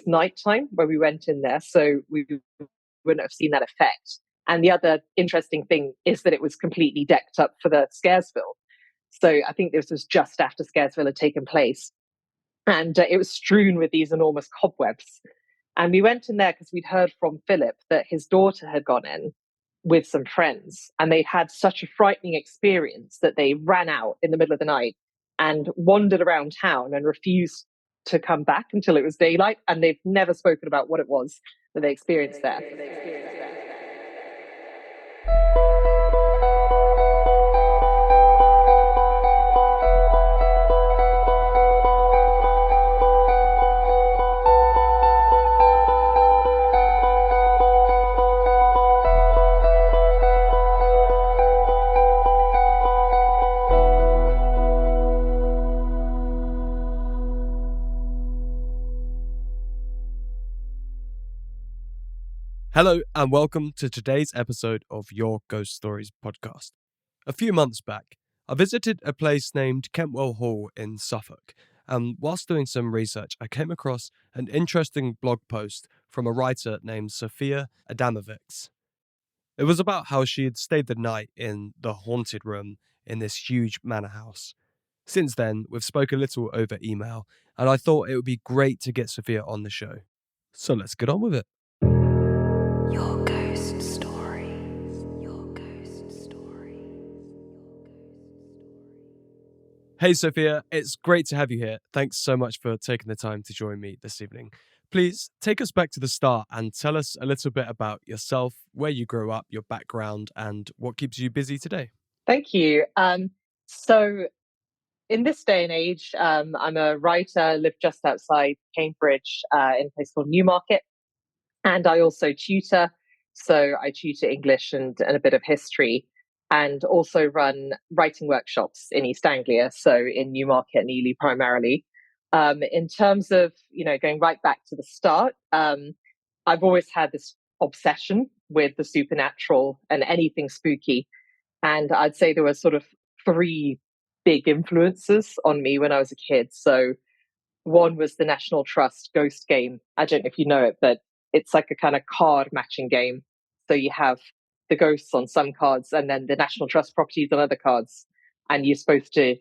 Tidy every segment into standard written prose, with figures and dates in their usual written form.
nighttime when we went in there, so we wouldn't have seen that effect. And the other interesting thing is that it was completely decked up for the Scaresville. So I think this was just after Scaresville had taken place. And it was strewn with these enormous cobwebs. And we went in there because we'd heard from Philip that his daughter had gone in with some friends, and they'd had such a frightening experience that they ran out in the middle of the night and wandered around town and refused to come back until it was daylight. And they've never spoken about what it was that they experienced there. Hello and welcome to today's episode of Your Ghost Stories podcast. A few months back, I visited a place named Kentwell Hall in Suffolk, and whilst doing some research, I came across an interesting blog post from a writer named Sophia Adamowicz. It was about how she had stayed the night in the haunted room in this huge manor house. Since then, we've spoken a little over email, and I thought it would be great to get Sophia on the show. So let's get on with it. Your ghost stories. Your ghost stories. Hey Sophia, it's great to have you here. Thanks so much for taking the time to join me this evening. Please take us back to the start and tell us a little bit about yourself, where you grew up, your background, and what keeps you busy today. Thank you. So in this day and age, I'm a writer, live just outside Cambridge in a place called Newmarket. And I also tutor. So I tutor English and a bit of history, and also run writing workshops in East Anglia, so in Newmarket and Ely primarily. In terms of, going right back to the start, I've always had this obsession with the supernatural and anything spooky. And I'd say there were sort of three big influences on me when I was a kid. So one was the National Trust Ghost game. I don't know if you know it, but it's like a kind of card matching game. So you have the ghosts on some cards and then the National Trust properties on other cards. And you're supposed to,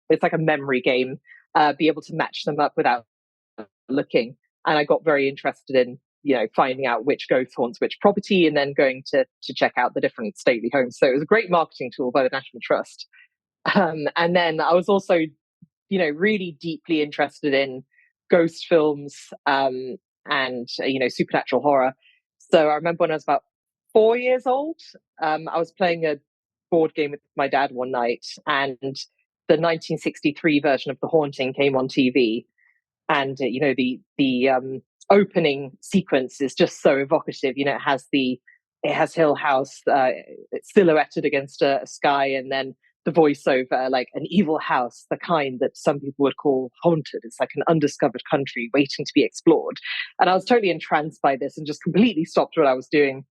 it's like a memory game, be able to match them up without looking. And I got very interested in, finding out which ghost haunts which property and then going to check out the different stately homes. So it was a great marketing tool by the National Trust. And then I was also, really deeply interested in ghost films, and supernatural horror. So I remember when I was about 4 years old, I was playing a board game with my dad one night, and the 1963 version of The Haunting came on TV, and the opening sequence is just so evocative. It has Hill House, it's silhouetted against a sky, and then the voiceover, like an evil house, the kind that some people would call haunted. It's like an undiscovered country waiting to be explored. And I was totally entranced by this and just completely stopped what I was doing.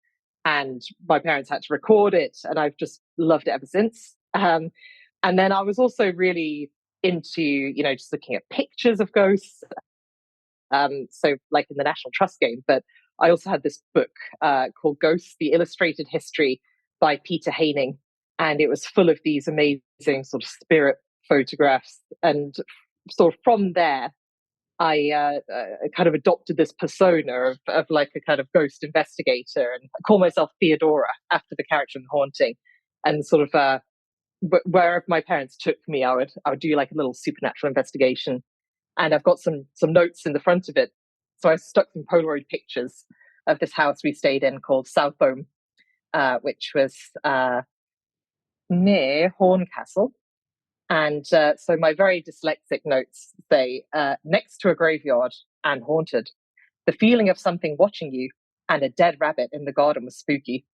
And my parents had to record it, and I've just loved it ever since. And then I was also really into, just looking at pictures of ghosts. So like in the National Trust game, but I also had this book called Ghosts, The Illustrated History by Peter Haining. And it was full of these amazing sort of spirit photographs. And sort of from there, I kind of adopted this persona of like a kind of ghost investigator, and I call myself Theodora after the character in The Haunting. And sort of wherever my parents took me, I would do like a little supernatural investigation. And I've got some notes in the front of it. So I stuck some Polaroid pictures of this house we stayed in called Southholme, which was near Horncastle. And so my very dyslexic notes say, next to a graveyard and haunted. The feeling of something watching you and a dead rabbit in the garden was spooky.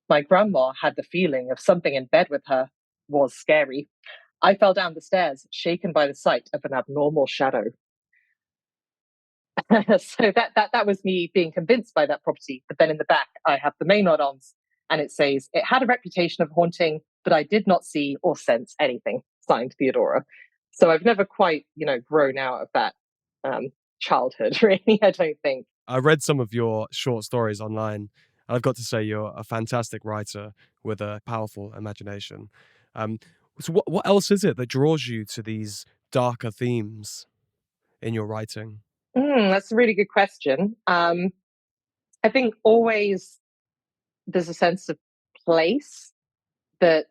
My grandma had the feeling of something in bed with her was scary. I fell down the stairs, shaken by the sight of an abnormal shadow. So that was me being convinced by that property. But then in the back, I have the Maynard Arms, and it says, it had a reputation of haunting, but I did not see or sense anything. Signed, Theodora. So I've never quite, grown out of that childhood, really. I don't think. I read some of your short stories online, and I've got to say you're a fantastic writer with a powerful imagination. Um, so what else is it that draws you to these darker themes in your writing? That's a really good question. I think always there's a sense of place that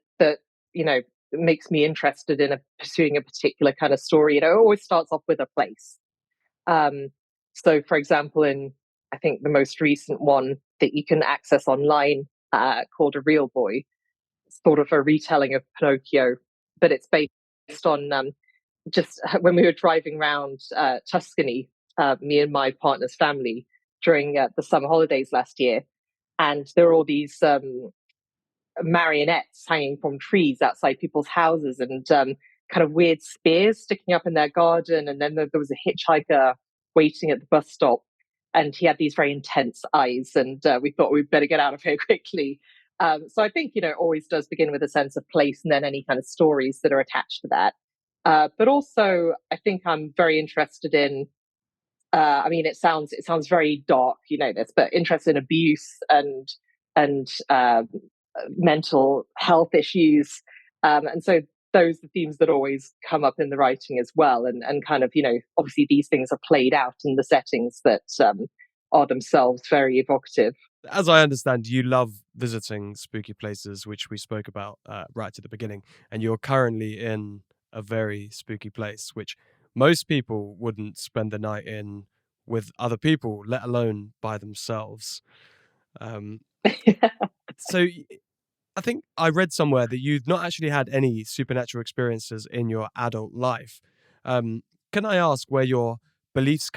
makes me interested in pursuing a particular kind of story. It always starts off with a place. Um, so, for example, in I think the most recent one that you can access online, called A Real Boy, sort of a retelling of Pinocchio, but it's based on just when we were driving around Tuscany, me and my partner's family during the summer holidays last year, and there were all these marionettes hanging from trees outside people's houses, and kind of weird spears sticking up in their garden. And then there was a hitchhiker waiting at the bus stop, and he had these very intense eyes. And we thought we'd better get out of here quickly. So I think it always does begin with a sense of place, and then any kind of stories that are attached to that. But also, I think I'm very interested in. I mean, it sounds very dark, this, but interested in abuse and mental health issues, and so those are themes that always come up in the writing as well, and kind of obviously these things are played out in the settings that are themselves very evocative. As I understand, you love visiting spooky places, which we spoke about right at the beginning, and you're currently in a very spooky place, which most people wouldn't spend the night in with other people, let alone by themselves. Um, so I think I read somewhere that you've not actually had any supernatural experiences in your adult life. Um, can I ask where your beliefs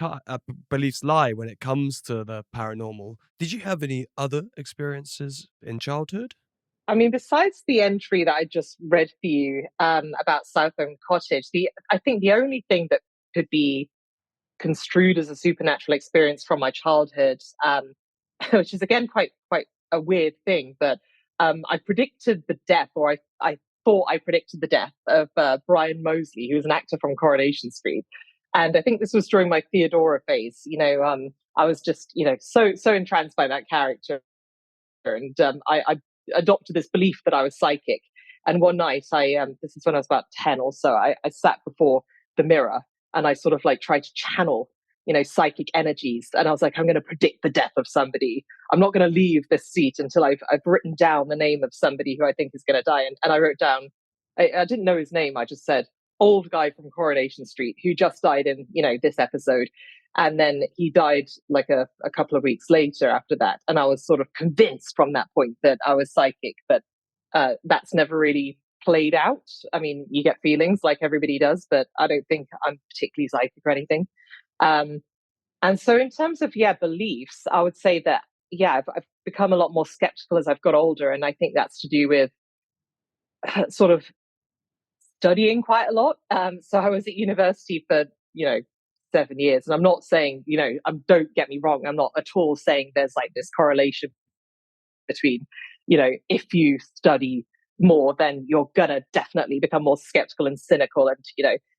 lie when it comes to the paranormal? Did you have any other experiences in childhood? I mean, besides the entry that I just read for you, about Southend Cottage, I think the only thing that could be construed as a supernatural experience from my childhood, which is again quite a weird thing. But I predicted the death, or I thought I predicted the death of Brian Mosley, who was an actor from Coronation Street, and I think this was during my Theodora phase. I was just so entranced by that character, and I adopted this belief that I was psychic. And one night, this is when I was about 10 or so, I sat before the mirror and I sort of like tried to channel, psychic energies. And I was like, I'm going to predict the death of somebody. I'm not going to leave this seat until I've written down the name of somebody who I think is going to die. And I wrote down, I didn't know his name. I just said, old guy from Coronation Street who just died in, this episode. And then he died like a couple of weeks later after that. And I was sort of convinced from that point that I was psychic, but that's never really played out. I mean, you get feelings like everybody does, but I don't think I'm particularly psychic or anything. Um, and so, in terms of beliefs, I would say that I've become a lot more skeptical as I've got older, and I think that's to do with sort of studying quite a lot. So I was at university for 7 years, and I'm not saying don't get me wrong, I'm not at all saying there's like this correlation between if you study more, then you're gonna definitely become more skeptical and cynical, and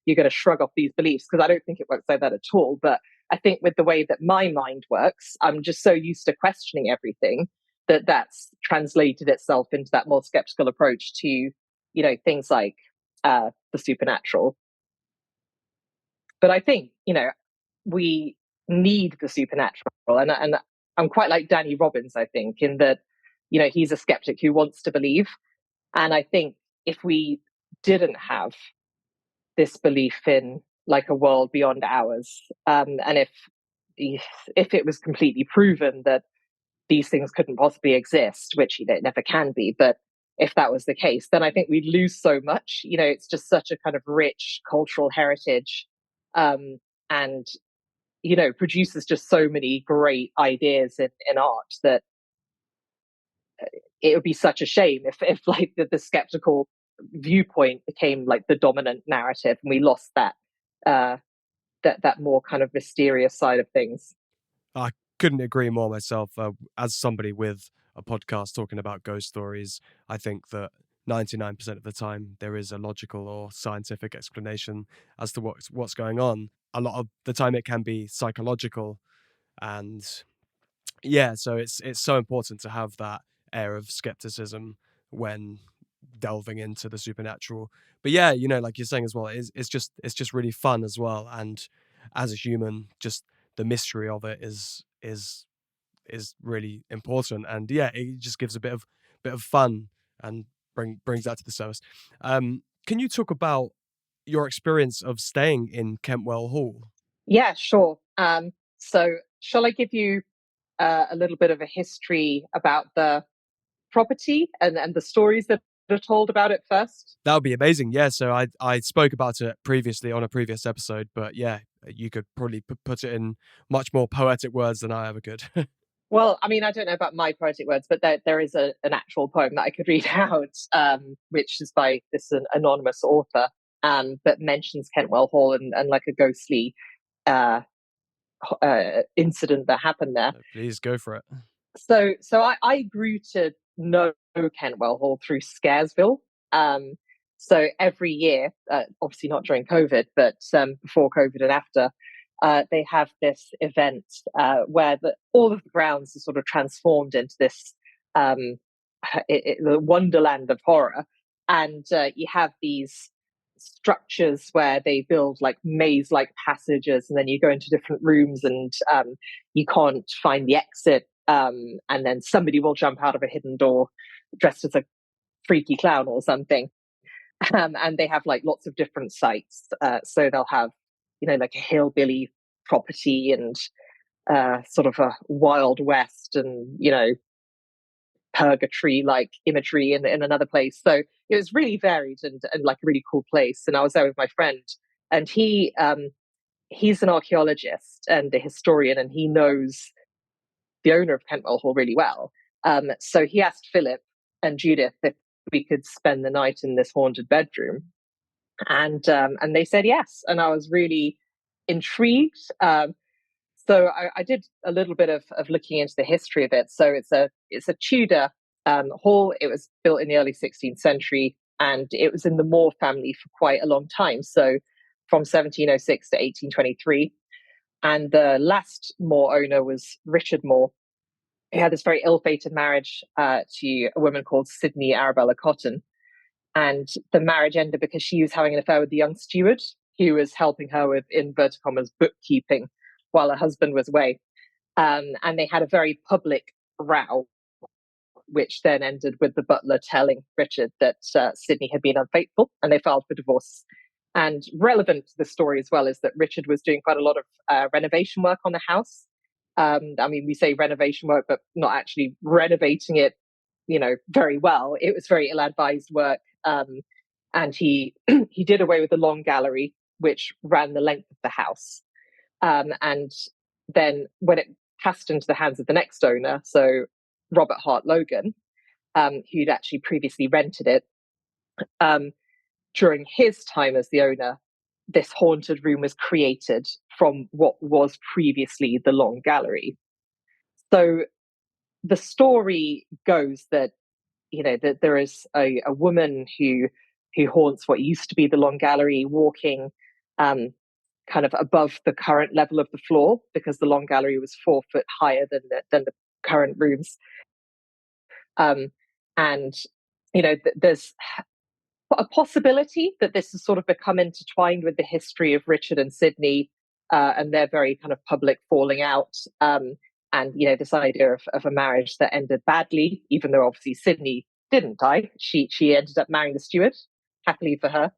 you're gonna shrug off these beliefs, because I don't think it works like that at all. But I think with the way that my mind works, I'm just so used to questioning everything that's translated itself into that more skeptical approach to things like the supernatural. But I think we need the supernatural, and I'm quite like Danny Robbins, I think, in that he's a skeptic who wants to believe. And I think if we didn't have this belief in like a world beyond ours, and if it was completely proven that these things couldn't possibly exist, which it never can be, but if that was the case, then I think we'd lose so much. It's just such a kind of rich cultural heritage, and produces just so many great ideas in art that it would be such a shame if like the skeptical viewpoint became like the dominant narrative, and we lost uh, that more kind of mysterious side of things. I couldn't agree more myself. As somebody with a podcast talking about ghost stories, I think that 99% of the time there is a logical or scientific explanation as to what's going on. a lot of the time it can be psychological, and yeah, so it's so important to have that air of skepticism when delving into the supernatural. But yeah, like you're saying as well, it's just really fun as well. And as a human, just the mystery of it is really important. And yeah, it just gives a bit of fun and brings that to the surface. Can you talk about your experience of staying in Kentwell Hall? Yeah, sure. So shall I give you a little bit of a history about the property and the stories that are told about it first? That would be amazing. Yeah, so I spoke about it previously on a previous episode, but yeah, you could probably put it in much more poetic words than I ever could. Well, I mean, I don't know about my poetic words, but there is an actual poem that I could read out, which is by an anonymous author, that mentions Kentwell Hall and like a ghostly uh, incident that happened there. Please go for it. So I grew to know Kentwell Hall through Scaresville. So every year, obviously not during COVID, but before COVID and after, they have this event where all of the grounds are sort of transformed into this um, the wonderland of horror, and you have these structures where they build like maze-like passages, and then you go into different rooms, and you can't find the exit, and then somebody will jump out of a hidden door dressed as a freaky clown or something. And they have like lots of different sites. So they'll have, like a hillbilly property and sort of a Wild West and, purgatory like imagery in another place. So it was really varied and like a really cool place. And I was there with my friend, and he's an archaeologist and a historian, and he knows the owner of Kentwell Hall really well. So he asked Philip and Judith if we could spend the night in this haunted bedroom, and they said yes, and I was really intrigued. So I did a little bit of looking into the history of it. So it's a Tudor hall. It was built in the early 16th century, and it was in the Moore family for quite a long time. So from 1706 to 1823, and the last Moore owner was Richard Moore. He had this very ill-fated marriage to a woman called Sydney Arabella Cotton, and the marriage ended because she was having an affair with the young steward who was helping her with inverted commas bookkeeping while her husband was away. And they had a very public row, which then ended with the butler telling Richard that Sydney had been unfaithful, and they filed for divorce. And relevant to the story as well is that Richard was doing quite a lot of renovation work on the house. I mean, we say renovation work, but not actually renovating it, very well. It was very ill-advised work. And he he did away with the long gallery, which ran the length of the house. And then when it passed into the hands of the next owner, so Robert Hart Logan, who'd actually previously rented it, during his time as the owner, this haunted room was created from what was previously the long gallery. So the story goes that, that there is a woman who haunts what used to be the long gallery, walking kind of above the current level of the floor, because the long gallery was 4 foot higher than the current rooms. And there's a possibility that this has sort of become intertwined with the history of Richard and Sydney, and their very kind of public falling out. And this idea of a marriage that ended badly, even though obviously Sydney didn't die. She ended up marrying the steward, happily for her.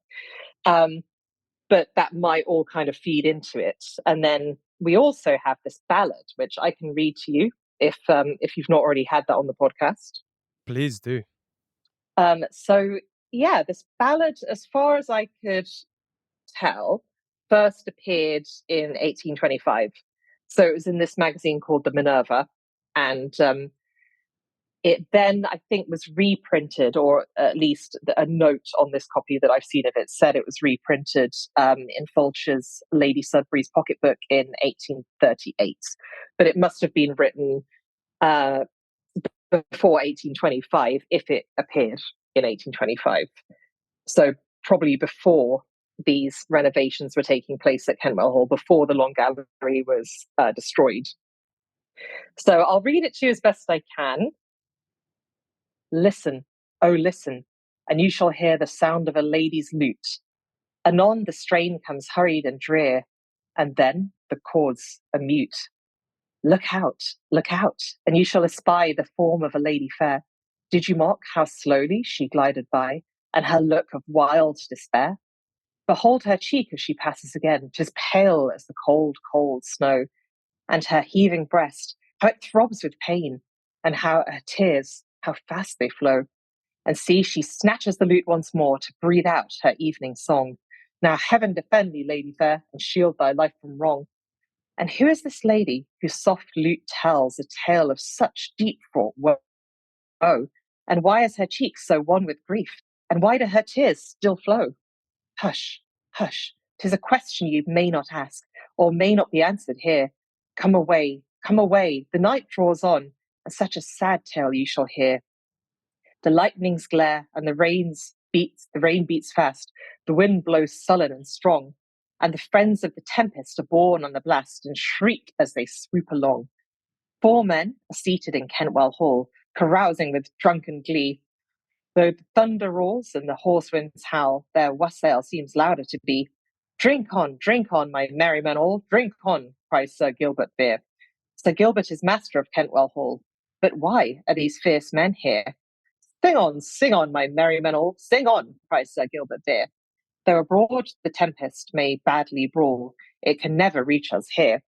But that might all kind of feed into it. And then we also have this ballad, which I can read to you if you've not already had that on the podcast. Please do. So yeah, this ballad, as far as I could tell, first appeared in 1825. So it was in this magazine called the Minerva, and it then, I think, was reprinted, or at least a note on this copy that I've seen of it said it was reprinted in Fulcher's Lady Sudbury's Pocketbook in 1838. But it must have been written before 1825 if it appeared in 1825. So probably before these renovations were taking place at Kentwell Hall, before the Long Gallery was destroyed. So I'll read it to you as best I can. Listen, oh listen, and you shall hear the sound of a lady's lute. Anon the strain comes hurried and drear, and then the chords are mute. Look out, and you shall espy the form of a lady fair. Did you mark how slowly she glided by, and her look of wild despair? Behold her cheek as she passes again, 'tis pale as the cold, cold snow, and her heaving breast, how it throbs with pain, and how her tears, how fast they flow. And see, she snatches the lute once more to breathe out her evening song. Now heaven defend thee, lady fair, and shield thy life from wrong. And who is this lady whose soft lute tells a tale of such deep fraught woe? And why is her cheek so wan with grief? And why do her tears still flow? Hush, hush, 'tis a question you may not ask, or may not be answered here. Come away, the night draws on, and such a sad tale you shall hear. The lightnings glare, and the rain beats fast, the wind blows sullen and strong, and the friends of the tempest are borne on the blast, and shriek as they swoop along. 4 men are seated in Kentwell Hall, carousing with drunken glee. Though the thunder roars and the hoarse winds howl, their wassail seems louder to be. Drink on, my merry men all, drink on, cries Sir Gilbert Vere. Sir Gilbert is master of Kentwell Hall, but why are these fierce men here? Sing on, my merry men all, sing on, cries Sir Gilbert Vere. Though abroad the tempest may badly brawl, it can never reach us here.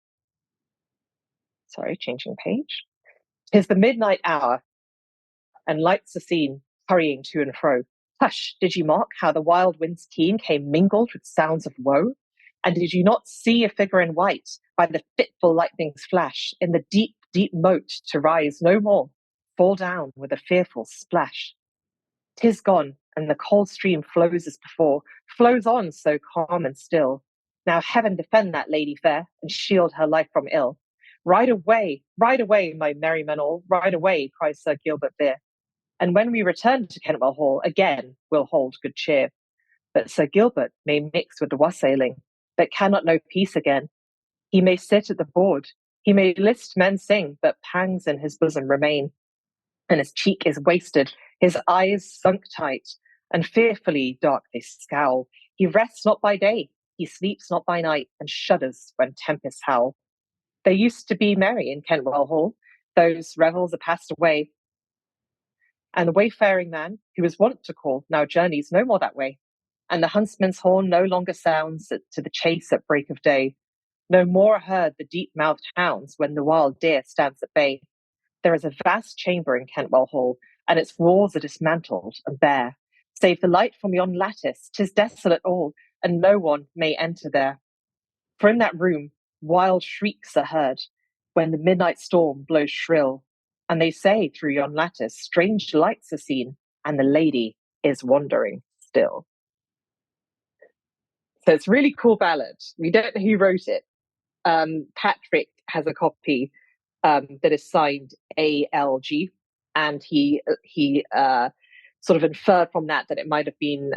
Sorry, changing page. 'Tis the midnight hour, and lights are seen hurrying to and fro. Hush, did you mark how the wild winds keen came mingled with sounds of woe? And did you not see a figure in white by the fitful lightning's flash in the deep, deep moat to rise no more, fall down with a fearful splash? 'Tis gone, and the cold stream flows as before, flows on so calm and still. Now heaven defend that lady fair, and shield her life from ill. Ride away, my merry men all, ride away, cries Sir Gilbert Vere. And when we return to Kentwell Hall, again we'll hold good cheer. But Sir Gilbert may mix with the wassailing, but cannot know peace again. He may sit at the board, he may list men sing, but pangs in his bosom remain. And his cheek is wasted, his eyes sunk tight, and fearfully dark they scowl. He rests not by day, he sleeps not by night, and shudders when tempests howl. There used to be merry in Kentwell Hall, those revels are passed away, and the wayfaring man, who was wont to call, now journeys no more that way. And the huntsman's horn no longer sounds to the chase at break of day. No more are heard the deep-mouthed hounds when the wild deer stands at bay. There is a vast chamber in Kentwell Hall, and its walls are dismantled and bare. Save the light from yon lattice, 'tis desolate all, and no one may enter there. For in that room wild shrieks are heard, when the midnight storm blows shrill, and they say through yon lattice strange lights are seen, and the lady is wandering still. So it's a really cool ballad. We don't know who wrote it. Patrick has a copy that is signed ALG, and he sort of inferred from that it might have been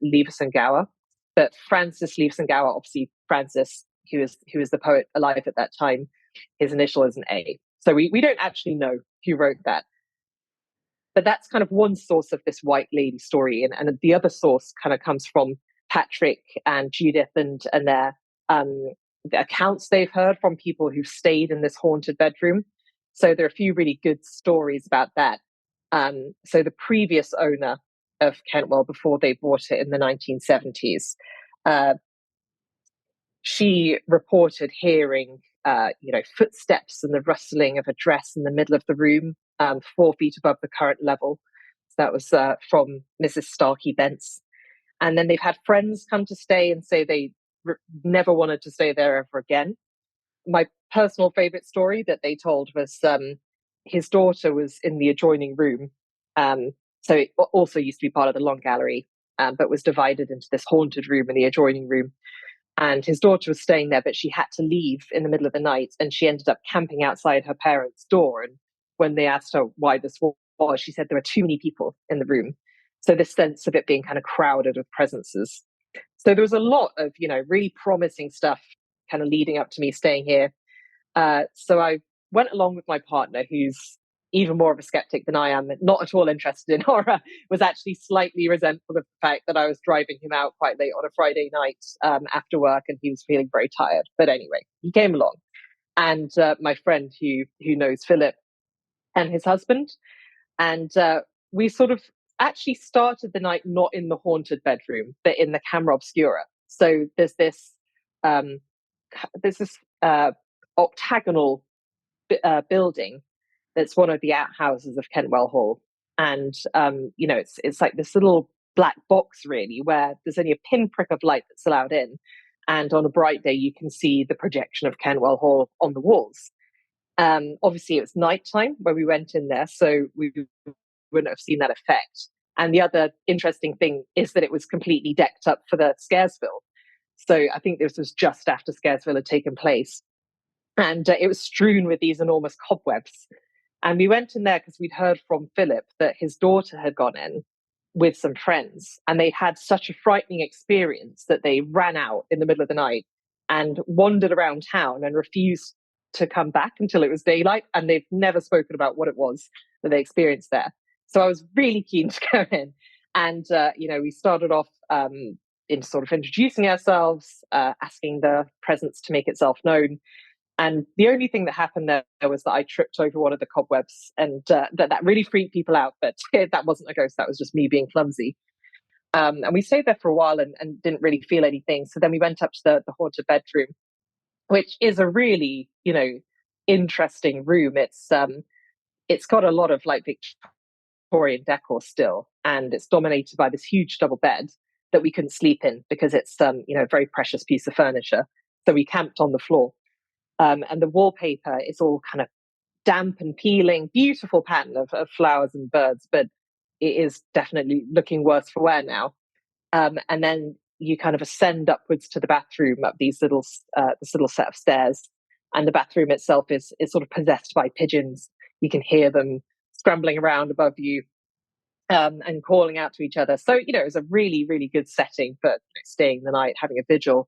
Lewis and Gower. But Francis Lewis and Gower, obviously Francis, who is the poet alive at that time, his initial is an A. So we don't actually know who wrote that. But that's kind of one source of this white lady story. And the other source kind of comes from Patrick and Judith and their the accounts they've heard from people who've stayed in this haunted bedroom. So there are a few really good stories about that. So the previous owner of Kentwell, before they bought it in the 1970s, she reported hearing, footsteps and the rustling of a dress in the middle of the room, 4 feet above the current level. So that was from Mrs. Starkey Bents. And then they've had friends come to stay and say they never wanted to stay there ever again. My personal favorite story that they told was his daughter was in the adjoining room. So it also used to be part of the Long Gallery, but was divided into this haunted room in the adjoining room. And his daughter was staying there, but she had to leave in the middle of the night, and she ended up camping outside her parents' door. And when they asked her why this was, she said there were too many people in the room. So this sense of it being kind of crowded with presences. So there was a lot of, really promising stuff kind of leading up to me staying here. So I went along with my partner, who's even more of a skeptic than I am, not at all interested in horror, was actually slightly resentful of the fact that I was driving him out quite late on a Friday night after work, and he was feeling very tired. But anyway, he came along, and my friend who knows Philip and his husband, and we sort of actually started the night not in the haunted bedroom, but in the camera obscura. So um, there's this octagonal building that's one of the outhouses of Kentwell Hall, and it's like this little black box really, where there's only a pinprick of light that's allowed in, and on a bright day you can see the projection of Kentwell Hall on the walls. Obviously, it was nighttime when we went in there, so we wouldn't have seen that effect. And the other interesting thing is that it was completely decked up for the Scaresville. So I think this was just after Scaresville had taken place. And it was strewn with these enormous cobwebs. And we went in there because we'd heard from Philip that his daughter had gone in with some friends, and they had such a frightening experience that they ran out in the middle of the night and wandered around town and refused to come back until it was daylight. And they've never spoken about what it was that they experienced there. So I was really keen to go in. And, we started off in sort of introducing ourselves, asking the presence to make itself known. And the only thing that happened there was that I tripped over one of the cobwebs, and that really freaked people out. But that wasn't a ghost. That was just me being clumsy. And we stayed there for a while and didn't really feel anything. So then we went up to the haunted bedroom, which is a really, interesting room. It's got a lot of like Victorian decor still, and it's dominated by this huge double bed that we couldn't sleep in because it's a very precious piece of furniture. So we camped on the floor. And the wallpaper is all kind of damp and peeling, beautiful pattern of flowers and birds, but it is definitely looking worse for wear now. And then you kind of ascend upwards to the bathroom up this little set of stairs, and the bathroom itself is sort of possessed by pigeons. You can hear them scrambling around above you, and calling out to each other. So it was a really, really good setting for staying the night, having a vigil,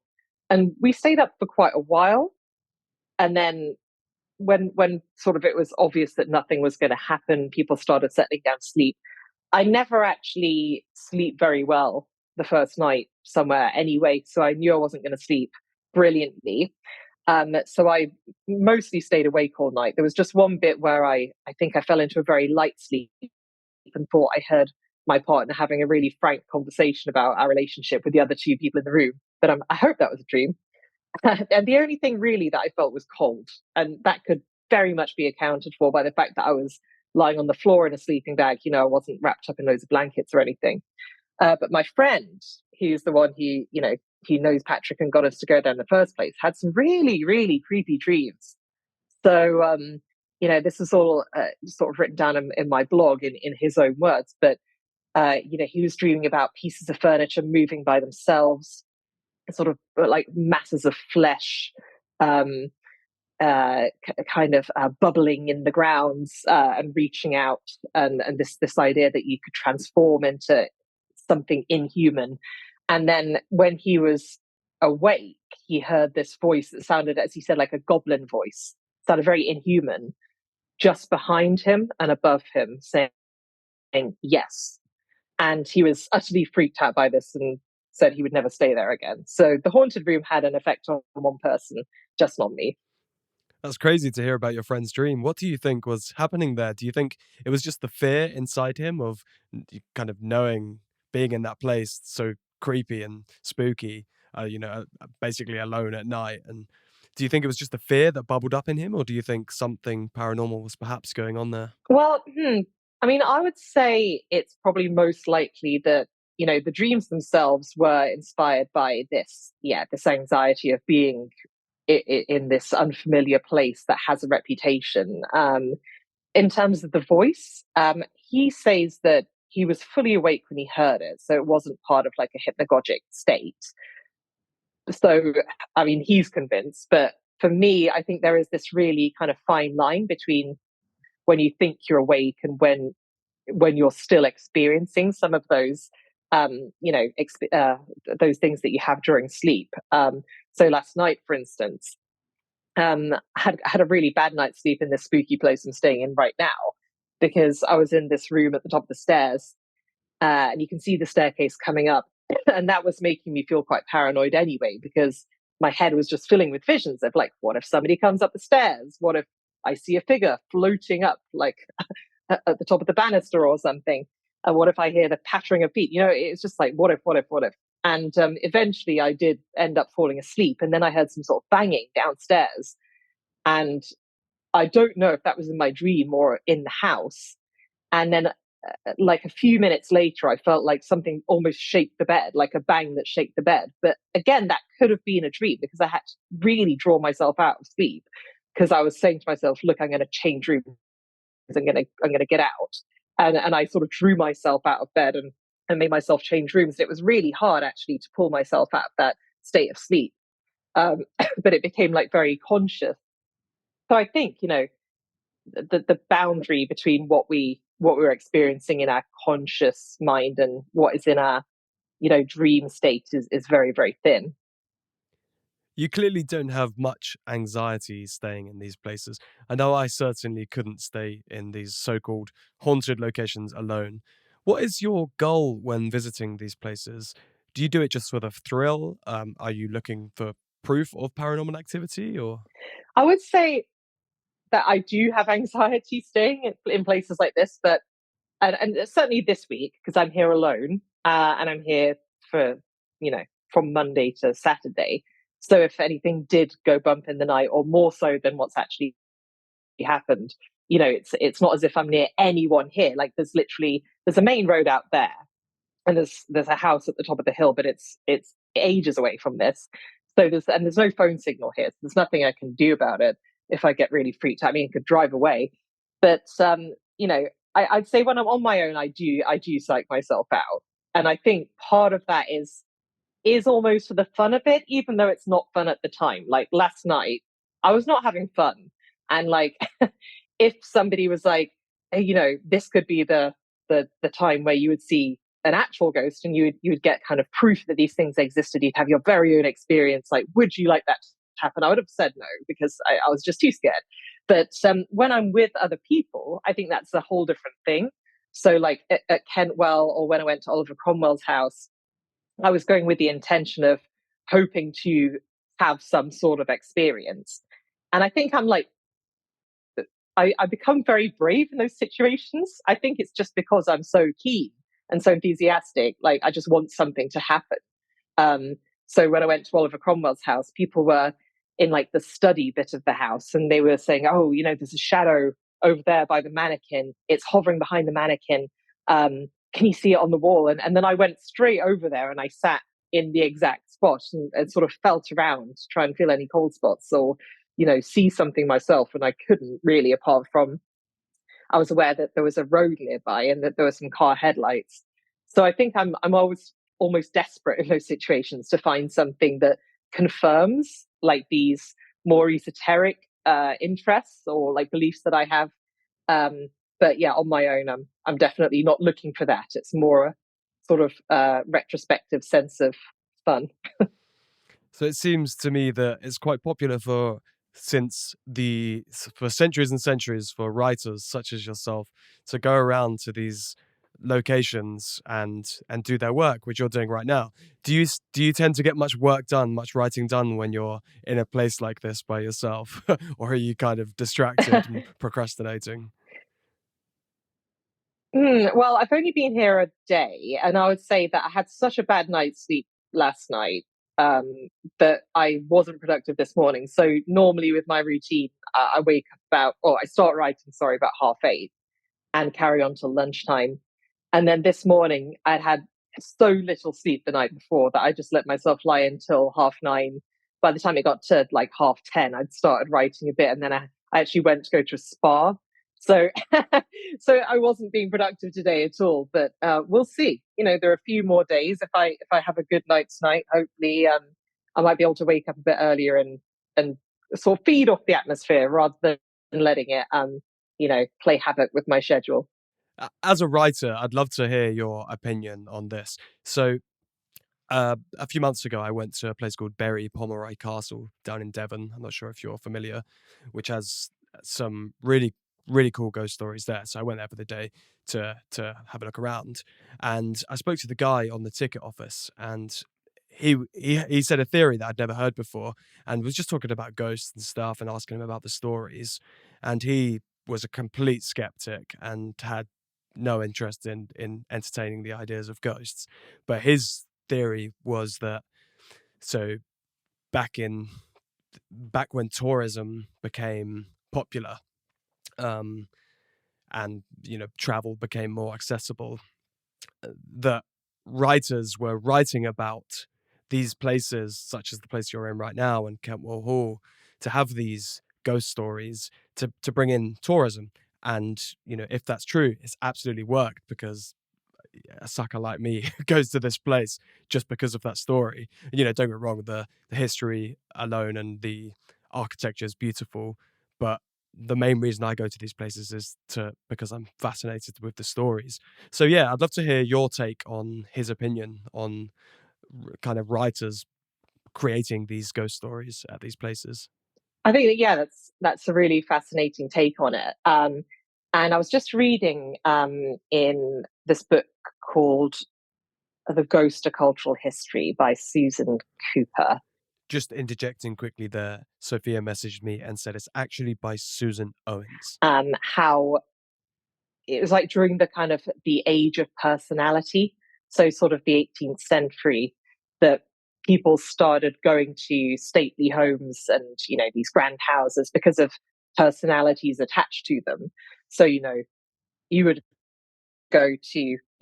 and we stayed up for quite a while. And then when sort of it was obvious that nothing was going to happen, people started settling down to sleep. I never actually sleep very well the first night somewhere anyway, so I knew I wasn't going to sleep brilliantly. So I mostly stayed awake all night. There was just one bit where I think I fell into a very light sleep and thought I heard my partner having a really frank conversation about our relationship with the other two people in the room. But I hope that was a dream. And the only thing really that I felt was cold. And that could very much be accounted for by the fact that I was lying on the floor in a sleeping bag. I wasn't wrapped up in loads of blankets or anything. But my friend, who's the one who knows Patrick and got us to go there in the first place, had some really, really creepy dreams. So, this is all sort of written down in my blog in his own words. But, he was dreaming about pieces of furniture moving by themselves, sort of like masses of flesh, kind of bubbling in the grounds and reaching out, and this idea that you could transform into something inhuman. And then when he was awake, he heard this voice that sounded, as he said, like a goblin voice, sounded very inhuman, just behind him and above him, saying yes. And he was utterly freaked out by this and said he would never stay there again. So the haunted room had an effect on one person, just not me. That's crazy to hear about your friend's dream. What do you think was happening there? Do you think it was just the fear inside him of kind of knowing, being in that place so creepy and spooky, basically alone at night? And do you think it was just the fear that bubbled up in him, or do you think something paranormal was perhaps going on there? Well, I mean, I would say it's probably most likely that, the dreams themselves were inspired by this anxiety of being in this unfamiliar place that has a reputation. In terms of the voice, he says that he was fully awake when he heard it, so it wasn't part of like a hypnagogic state. So, I mean, he's convinced, but for me, I think there is this really kind of fine line between when you think you're awake and when you're still experiencing some of those those things that you have during sleep. So last night, for instance, had a really bad night's sleep in this spooky place I'm staying in right now, because I was in this room at the top of the stairs, and you can see the staircase coming up, and that was making me feel quite paranoid anyway, because my head was just filling with visions of, like, what if somebody comes up the stairs? What if I see a figure floating up, like, at the top of the banister or something? And what if I hear the pattering of feet? It's just like, what if, what if, what if? And eventually I did end up falling asleep. And then I heard some sort of banging downstairs. And I don't know if that was in my dream or in the house. And then, like a few minutes later, I felt like something almost shake the bed, like a bang that shake the bed. But again, that could have been a dream, because I had to really draw myself out of sleep, because I was saying to myself, look, I'm going to change rooms. I'm going to get out. And I sort of drew myself out of bed and made myself change rooms. It was really hard, actually, to pull myself out of that state of sleep. But it became, like, very conscious. So I think, the boundary between what we're experiencing in our conscious mind and what is in our, dream state is very, very thin. You clearly don't have much anxiety staying in these places. I know I certainly couldn't stay in these so-called haunted locations alone. What is your goal when visiting these places? Do you do it just for the thrill? Are you looking for proof of paranormal activity, or? I would say that I do have anxiety staying in places like this, but and certainly this week, because I'm here alone, and I'm here for, from Monday to Saturday. So if anything did go bump in the night, or more so than what's actually happened, it's not as if I'm near anyone here. Like, there's a main road out there, and there's a house at the top of the hill, but it's ages away from this. So there's no phone signal here. So there's nothing I can do about it if I get really freaked out. I mean, I could drive away, but I'd say when I'm on my own, I do psych myself out, and I think part of that is almost for the fun of it, even though it's not fun at the time. Like last night, I was not having fun, and like if somebody was like, hey, this could be the time where you would see an actual ghost, and you would get kind of proof that these things existed. You'd have your very own experience. Like, would you like that to happen? I would have said no, because I was just too scared. But when I'm with other people, I think that's a whole different thing. So, like at Kentwell, or when I went to Oliver Cromwell's house, I was going with the intention of hoping to have some sort of experience. And I think I'm like, I become very brave in those situations. I think it's just because I'm so keen and so enthusiastic. Like, I just want something to happen. So when I went to Oliver Cromwell's house, people were in like the study bit of the house, and they were saying, oh, there's a shadow over there by the mannequin. It's hovering behind the mannequin. Can you see it on the wall? And then I went straight over there and I sat in the exact spot, and sort of felt around to try and feel any cold spots, or, see something myself. And I couldn't really, apart from I was aware that there was a road nearby and that there were some car headlights. So I think I'm always almost desperate in those situations to find something that confirms like these more esoteric interests or like beliefs that I have. But yeah, on my own, I'm definitely not looking for that. It's more a sort of retrospective sense of fun. So it seems to me that it's quite popular for centuries and centuries for writers such as yourself to go around to these locations and do their work, which you're doing right now. Do you tend to get much work done, much writing done when you're in a place like this by yourself, or are you kind of distracted and procrastinating? Well, I've only been here a day, and I would say that I had such a bad night's sleep last night, that I wasn't productive this morning. So normally with my routine, I wake up I start writing, sorry, about 8:30 and carry on till lunchtime. And then this morning, I'd had so little sleep the night before that I just let myself lie until 9:30. By the time it got to like 10:30, I'd started writing a bit, and then I actually went to go to a spa. So, so I wasn't being productive today at all. But we'll see. There are a few more days. If I have a good night's night, hopefully, I might be able to wake up a bit earlier and sort of feed off the atmosphere rather than letting it play havoc with my schedule. As a writer, I'd love to hear your opinion on this. So, a few months ago, I went to a place called Bury Pomeroy Castle down in Devon. I'm not sure if you're familiar, which has some really cool ghost stories there. So I went there for the day to have a look around, and I spoke to the guy on the ticket office, and he said a theory that I'd never heard before, and was just talking about ghosts and stuff, and asking him about the stories, and he was a complete skeptic and had no interest in entertaining the ideas of ghosts. But his theory was that, so back when tourism became popular, um and travel became more accessible, that writers were writing about these places, such as the place you're in right now and Kentwell Hall, to have these ghost stories to bring in tourism. And if that's true, it's absolutely worked, because a sucker like me goes to this place just because of that story. Don't get me wrong, the history alone and the architecture is beautiful, but the main reason I go to these places is because I'm fascinated with the stories. So yeah, I'd love to hear your take on his opinion on kind of writers creating these ghost stories at these places. I think that, yeah, that's a really fascinating take on it. And I was just reading in this book called The Ghost: A Cultural History by Susan Cooper. Just interjecting quickly there, Sophia messaged me and said it's actually by Susan Owens. How it was like during the kind of the age of personality, so sort of the 18th century, that people started going to stately homes and these grand houses because of personalities attached to them. So you would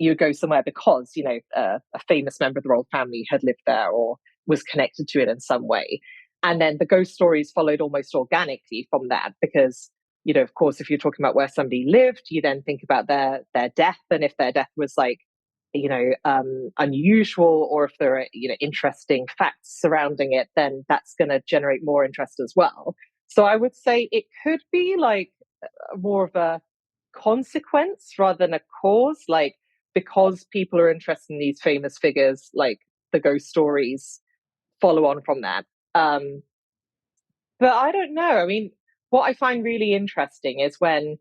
you would go somewhere because a famous member of the royal family had lived there or was connected to it in some way. And then the ghost stories followed almost organically from that, because of course, if you're talking about where somebody lived, you then think about their death, and if their death was like unusual, or if there are interesting facts surrounding it, then that's going to generate more interest as well. So I would say it could be like more of a consequence rather than a cause, like because people are interested in these famous figures, like the ghost stories follow on from that. But I don't know. I mean, what I find really interesting is when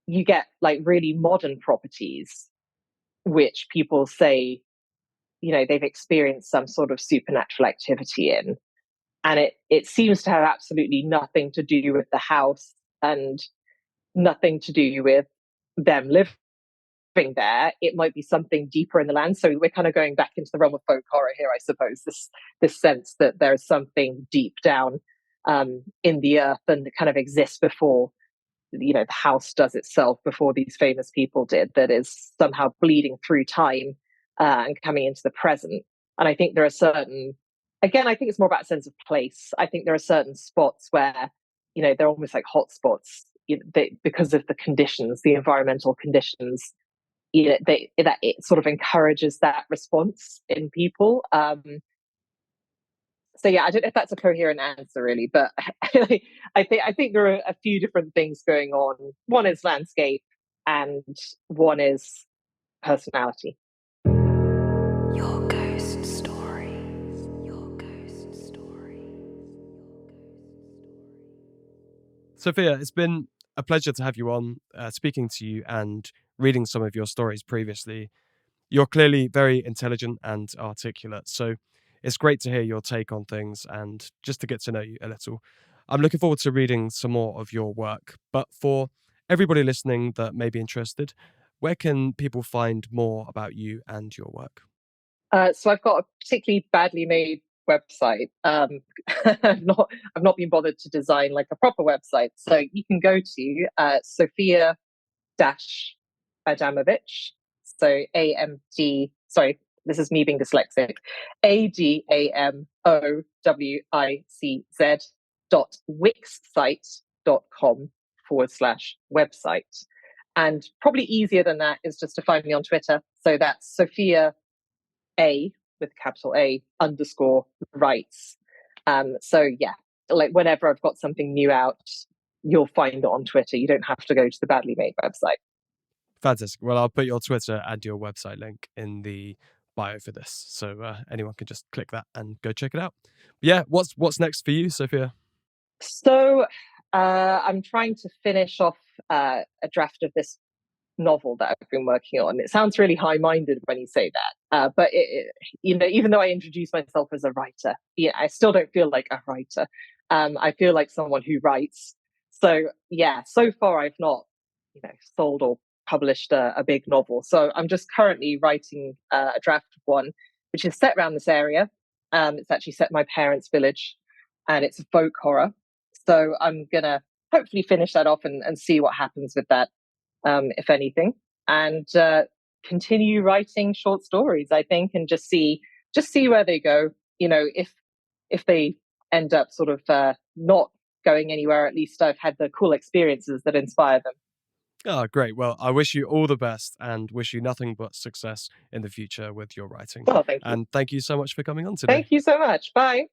you get like really modern properties, which people say, they've experienced some sort of supernatural activity in. And it seems to have absolutely nothing to do with the house and nothing to do with them living there. It might be something deeper in the land. So we're kind of going back into the realm of folk horror here, I suppose. This sense that there is something deep down in the earth and that kind of exists before the house does itself, before these famous people did, that is somehow bleeding through time and coming into the present. And I think there are I think it's more about a sense of place. I think there are certain spots where they're almost like hot spots, because of the conditions, the environmental conditions. That it sort of encourages that response in people. So yeah, I don't know if that's a coherent answer really, but I think there are a few different things going on. One is landscape, and one is personality. Your ghost stories. Your ghost stories. Sophia, it's been a pleasure to have you on, speaking to you and reading some of your stories previously. You're clearly very intelligent and articulate, so it's great to hear your take on things and just to get to know you a little. I'm looking forward to reading some more of your work, but for everybody listening that may be interested, where can people find more about you and your work? So I've got a particularly badly made website. I've not been bothered to design like a proper website. So you can go to Sophia Adamowicz. So AMD. Sorry, this is me being dyslexic. ADAMOWIXsite.com/website. And probably easier than that is just to find me on Twitter. So that's Sophia A with capital A underscore writes. So yeah, like whenever I've got something new out, you'll find it on Twitter. You don't have to go to the badly made website. Fantastic. Well, I'll put your Twitter and your website link in the bio for this, so anyone can just click that and go check it out. But yeah, what's next for you, Sophia? So I'm trying to finish off a draft of this novel that I've been working on. It sounds really high-minded when you say that, but even though I introduce myself as a writer, I still don't feel like a writer. I feel like someone who writes. So yeah, so far I've not, sold or published a big novel. So I'm just currently writing a draft of one, which is set around this area. It's actually set in my parents' village, and it's a folk horror. So I'm gonna hopefully finish that off and see what happens with that, if anything, and continue writing short stories, I think, and just see where they go. If they end up sort of not going anywhere, at least I've had the cool experiences that inspire them. Oh, great. Well, I wish you all the best and wish you nothing but success in the future with your writing. Oh, thank you. And thank you so much for coming on today. Thank you so much. Bye.